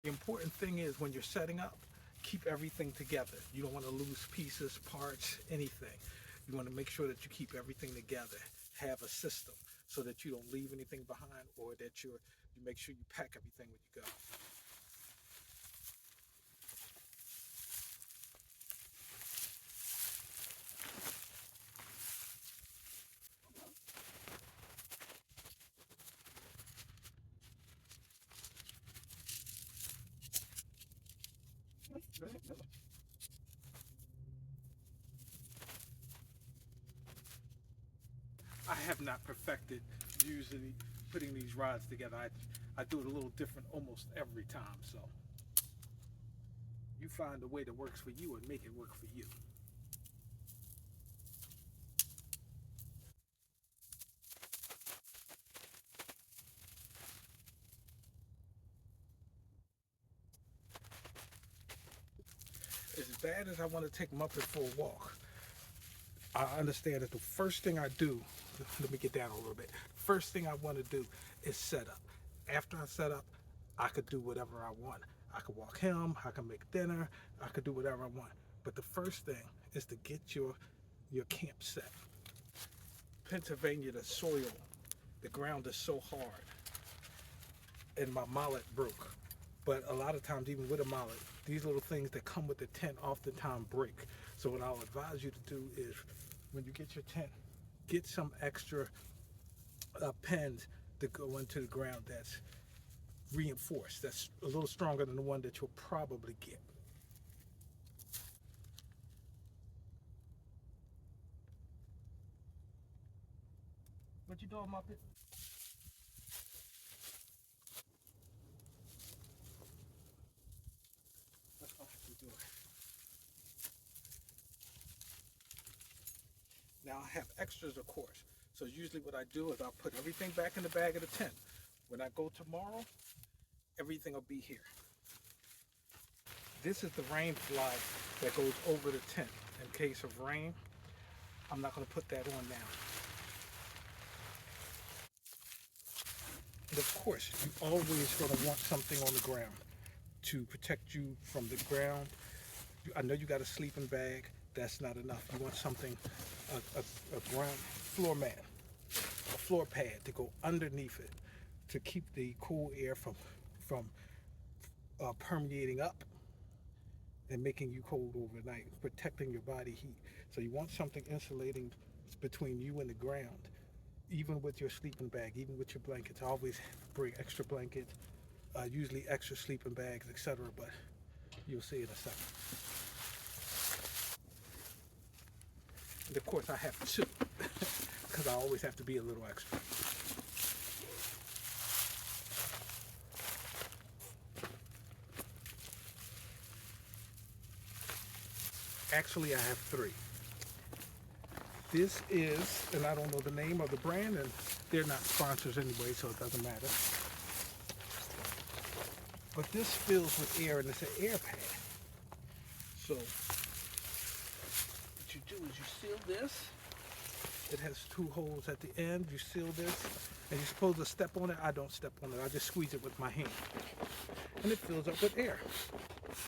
The important thing is when you're setting up, keep everything together. You don't want to lose pieces, parts, anything. You want to make sure that you keep everything together. Have a system so that you don't leave anything behind, or that you make sure you pack everything when you go. I have not perfected usually putting these rods together. I do it a little different almost every time. So you find a way that works for you and make it work for you. As bad as I want to take Muppet for a walk, I understand that the first thing I do, let me get down a little bit. First thing I want to do is set up. After I set up, I could do whatever I want. I could walk him, I could make dinner, I could do whatever I want. But the first thing is to get your camp set. Pennsylvania, the soil, the ground is so hard, and my mallet broke. But a lot of times, even with a mallet, these little things that come with the tent oftentimes break. So what I'll advise you to do is, when you get your tent, get some extra pins to go into the ground that's reinforced. That's a little stronger than the one that you'll probably get. What you doing, Muppet? That's what I have to do. Now I have extras, of course. So usually what I do is I'll put everything back in the bag of the tent. When I go tomorrow, everything will be here. This is the rain fly that goes over the tent in case of rain. I'm not going to put that on now. And of course, you always going to want something on the ground to protect you from the ground. I know you got a sleeping bag. That's not enough. You want something, a ground floor mat, a floor pad to go underneath it to keep the cool air from permeating up and making you cold overnight, protecting your body heat. So you want something insulating between you and the ground, even with your sleeping bag, even with your blankets. Always bring extra blankets, usually extra sleeping bags, etc. But you'll see in a second. And of course, I have two because I always have to be a little extra. Actually, I have three. This is, and I don't know the name of the brand, and they're not sponsors anyway, so it doesn't matter. But this fills with air, and it's an air pad. So what you do is you seal this. It has two holes at the end. You seal this, and you're supposed to step on it. I don't step on it. I just squeeze it with my hand, and it fills up with air.